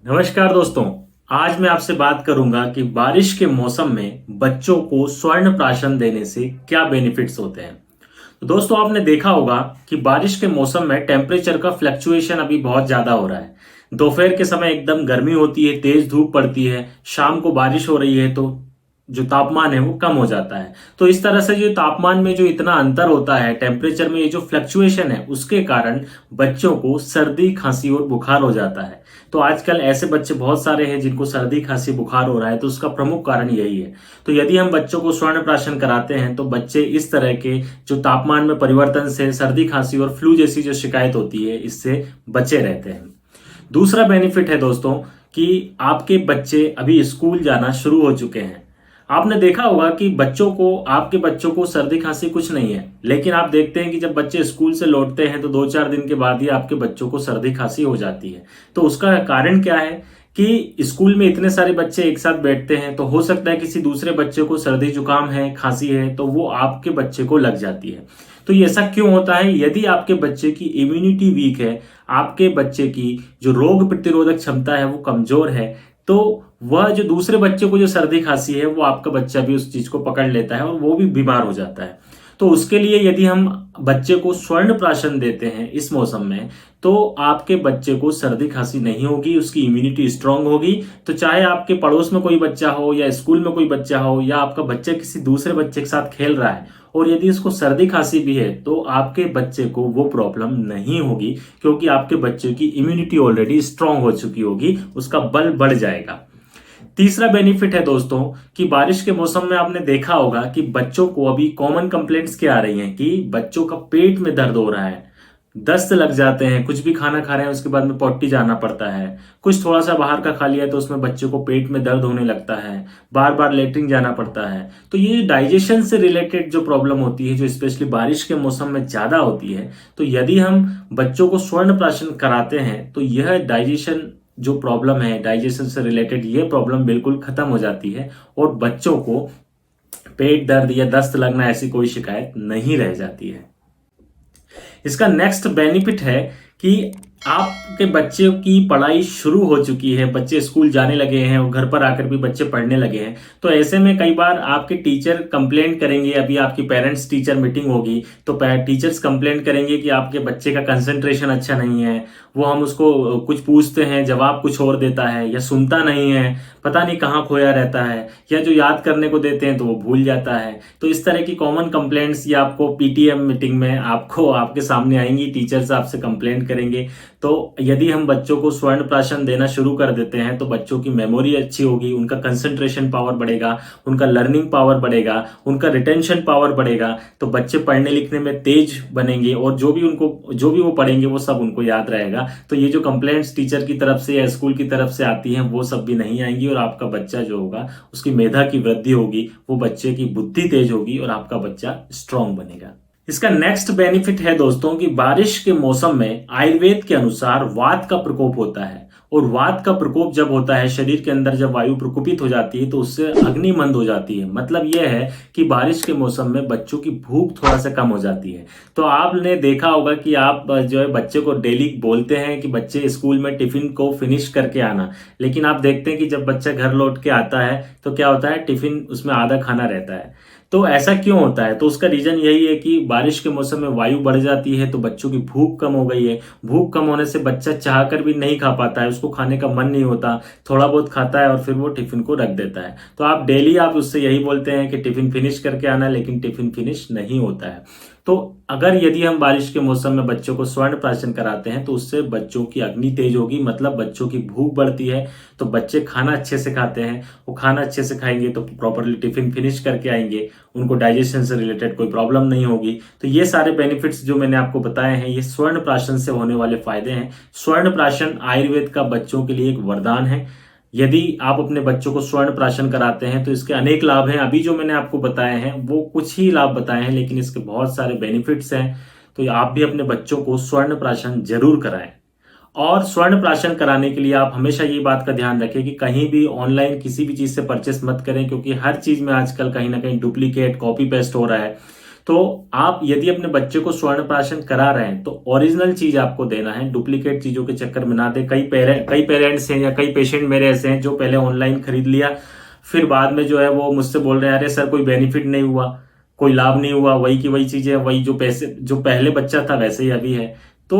नमस्कार दोस्तों। आज मैं आपसे बात करूंगा कि बारिश के मौसम में बच्चों को स्वर्ण प्राशन देने से क्या बेनिफिट्स होते हैं। तो दोस्तों आपने देखा होगा कि बारिश के मौसम में टेम्परेचर का फ्लक्चुएशन अभी बहुत ज्यादा हो रहा है। दोपहर के समय एकदम गर्मी होती है, तेज धूप पड़ती है, शाम को बारिश हो रही है तो जो तापमान है वो कम हो जाता है। तो इस तरह से जो तापमान में जो इतना अंतर होता है, टेम्परेचर में ये जो फ्लक्चुएशन है, उसके कारण बच्चों को सर्दी खांसी और बुखार हो जाता है। तो आजकल ऐसे बच्चे बहुत सारे हैं जिनको सर्दी खांसी बुखार हो रहा है, तो उसका प्रमुख कारण यही है। तो यदि हम बच्चों को स्वर्ण प्राशन कराते हैं तो बच्चे इस तरह के जो तापमान में परिवर्तन से सर्दी खांसी और फ्लू जैसी जो शिकायत होती है, इससे बचे रहते हैं। दूसरा बेनिफिट है दोस्तों कि आपके बच्चे अभी स्कूल जाना शुरू हो चुके हैं। आपने देखा होगा कि आपके बच्चों को सर्दी खांसी कुछ नहीं है, लेकिन आप देखते हैं कि जब बच्चे स्कूल से लौटते हैं तो 2-4 दिन के बाद ही आपके बच्चों को सर्दी खांसी हो जाती है। तो उसका कारण क्या है कि स्कूल में इतने सारे बच्चे एक साथ बैठते हैं, तो हो सकता है किसी दूसरे बच्चे को सर्दी जुकाम है, खांसी है, तो वो आपके बच्चे को लग जाती है। तो ये ऐसा क्यों होता है? यदि आपके बच्चे की इम्यूनिटी वीक है, आपके बच्चे की जो रोग प्रतिरोधक क्षमता है वो कमजोर है, तो वह जो दूसरे बच्चे को जो सर्दी खांसी है वो आपका बच्चा भी उस चीज को पकड़ लेता है और वो भी बीमार हो जाता है। तो उसके लिए यदि हम बच्चे को स्वर्ण प्राशन देते हैं इस मौसम में, तो आपके बच्चे को सर्दी खांसी नहीं होगी, उसकी इम्यूनिटी स्ट्रांग होगी। तो चाहे आपके पड़ोस में कोई बच्चा हो या स्कूल में कोई बच्चा हो या आपका बच्चा किसी दूसरे बच्चे के साथ खेल रहा है और यदि उसको सर्दी खांसी भी है, तो आपके बच्चे को वो प्रॉब्लम नहीं होगी, क्योंकि आपके बच्चे की इम्यूनिटी ऑलरेडी स्ट्रांग हो चुकी होगी, उसका बल बढ़ जाएगा। तीसरा बेनिफिट है दोस्तों कि बारिश के मौसम में आपने देखा होगा कि बच्चों को अभी कॉमन कंप्लेंट्स क्या आ रही हैं कि बच्चों का पेट में दर्द हो रहा है, दस्त लग जाते हैं, कुछ भी खाना खा रहे हैं उसके बाद में पॉटी जाना पड़ता है, कुछ थोड़ा सा बाहर का खा लिया तो उसमें बच्चों को पेट में दर्द होने लगता है, बार बार लेटरिन जाना पड़ता है। तो ये डाइजेशन से रिलेटेड जो प्रॉब्लम होती है, जो स्पेशली बारिश के मौसम में ज्यादा होती है, तो यदि हम बच्चों को स्वर्ण प्राशन कराते हैं तो यह डाइजेशन जो प्रॉब्लम है, डाइजेशन से रिलेटेड ये प्रॉब्लम बिल्कुल खत्म हो जाती है और बच्चों को पेट दर्द या दस्त लगना ऐसी कोई शिकायत नहीं रह जाती है। इसका नेक्स्ट बेनिफिट है कि आपके बच्चे की पढ़ाई शुरू हो चुकी है, बच्चे स्कूल जाने लगे हैं और घर पर आकर भी बच्चे पढ़ने लगे हैं। तो ऐसे में कई बार आपके टीचर कंप्लेंट करेंगे, अभी आपकी पेरेंट्स टीचर मीटिंग होगी तो टीचर्स कंप्लेंट करेंगे कि आपके बच्चे का कंसंट्रेशन अच्छा नहीं है, वो हम उसको कुछ पूछते हैं जवाब कुछ और देता है, या सुनता नहीं है, पता नहीं कहाँ खोया रहता है, या जो याद करने को देते हैं तो वो भूल जाता है। तो इस तरह की कॉमन कंप्लेंट्स या आपको पीटीएम मीटिंग में आपको आपके सामने आएंगी, टीचर्स आपसे कंप्लेंट करेंगे। तो यदि हम बच्चों को स्वर्ण प्राशन देना शुरू कर देते हैं तो बच्चों की मेमोरी अच्छी होगी, उनका कंसंट्रेशन पावर बढ़ेगा, उनका लर्निंग पावर बढ़ेगा, उनका रिटेंशन पावर बढ़ेगा। तो बच्चे पढ़ने लिखने में तेज बनेंगे और जो भी वो पढ़ेंगे वो सब उनको याद रहेगा। तो ये जो कंप्लेंट्स टीचर की तरफ से या स्कूल की तरफ से आती हैं वो सब भी नहीं आएंगी और आपका बच्चा जो होगा उसकी मेधा की वृद्धि होगी, वो बच्चे की बुद्धि तेज होगी और आपका बच्चा स्ट्रांग बनेगा। इसका नेक्स्ट बेनिफिट है दोस्तों कि बारिश के मौसम में आयुर्वेद के अनुसार वात का प्रकोप होता है, और वात का प्रकोप जब होता है शरीर के अंदर, जब वायु प्रकोपित हो जाती है तो उससे अग्नि मंद हो जाती है। मतलब यह है कि बारिश के मौसम में बच्चों की भूख थोड़ा सा कम हो जाती है। तो आपने देखा होगा कि आप जो है बच्चे को डेली बोलते हैं कि बच्चे स्कूल में टिफिन को फिनिश करके आना, लेकिन आप देखते हैं कि जब बच्चा घर लौट के आता है तो क्या होता है, टिफिन उसमें आधा खाना रहता है। तो ऐसा क्यों होता है? तो उसका रीजन यही है कि बारिश के मौसम में वायु बढ़ जाती है तो बच्चों की भूख कम हो गई है। भूख कम होने से बच्चा चाहकर भी नहीं खा पाता है, उसको खाने का मन नहीं होता, थोड़ा बहुत खाता है और फिर वो टिफिन को रख देता है। तो आप डेली आप उससे यही बोलते हैं कि टिफिन फिनिश करके आना, लेकिन टिफिन फिनिश नहीं होता है। तो अगर यदि हम बारिश के मौसम में बच्चों को स्वर्ण प्राशन कराते हैं तो उससे बच्चों की अग्नि तेज होगी, मतलब बच्चों की भूख बढ़ती है। तो बच्चे खाना अच्छे से खाते हैं, वो खाना अच्छे से खाएंगे तो प्रॉपरली टिफिन फिनिश करके आएंगे, उनको डाइजेशन से रिलेटेड कोई प्रॉब्लम नहीं होगी। तो ये सारे बेनिफिट्स जो मैंने आपको बताए हैं, ये स्वर्ण प्राशन से होने वाले फायदे हैं। स्वर्ण प्राशन आयुर्वेद का बच्चों के लिए एक वरदान है। यदि आप अपने बच्चों को स्वर्ण प्राशन कराते हैं तो इसके अनेक लाभ हैं। अभी जो मैंने आपको बताए हैं वो कुछ ही लाभ बताए हैं, लेकिन इसके बहुत सारे बेनिफिट्स हैं। तो आप भी अपने बच्चों को स्वर्ण प्राशन जरूर कराएं। और स्वर्ण प्राशन कराने के लिए आप हमेशा ये बात का ध्यान रखें कि कहीं भी ऑनलाइन किसी भी चीज से परचेस मत करें, क्योंकि हर चीज में आजकल कहीं ना कहीं डुप्लीकेट कॉपी पेस्ट हो रहा है। तो आप यदि अपने बच्चे को स्वर्ण प्राशन करा रहे हैं तो ओरिजिनल चीज आपको देना है, डुप्लीकेट चीजों के चक्कर में ना दे। कई पेरेंट्स हैं या कई पेशेंट मेरे ऐसे हैं जो पहले ऑनलाइन खरीद लिया, फिर बाद में जो है वो मुझसे बोल रहे हैं अरे सर कोई बेनिफिट नहीं हुआ, कोई लाभ नहीं हुआ, वही की वही चीजें, वही जो पैसे जो पहले बच्चा था वैसे ही अभी है। तो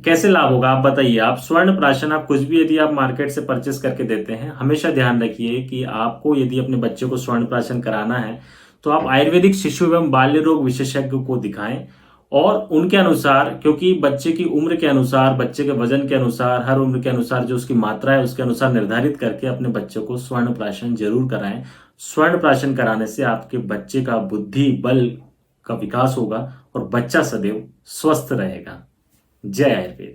कैसे लाभ होगा आप बताइए। आप स्वर्ण प्राशन आप कुछ भी यदि आप मार्केट से परचेस करके देते हैं, हमेशा ध्यान रखिए कि आपको यदि अपने बच्चे को स्वर्ण प्राशन कराना है तो आप आयुर्वेदिक शिशु एवं बाल्य रोग विशेषज्ञ को दिखाएं और उनके अनुसार, क्योंकि बच्चे की उम्र के अनुसार, बच्चे के वजन के अनुसार, हर उम्र के अनुसार जो उसकी मात्रा है उसके अनुसार निर्धारित करके अपने बच्चे को स्वर्ण प्राशन जरूर कराएं। स्वर्ण प्राशन कराने से आपके बच्चे का बुद्धि बल का विकास होगा और बच्चा सदैव स्वस्थ रहेगा। जय आयुर्वेद।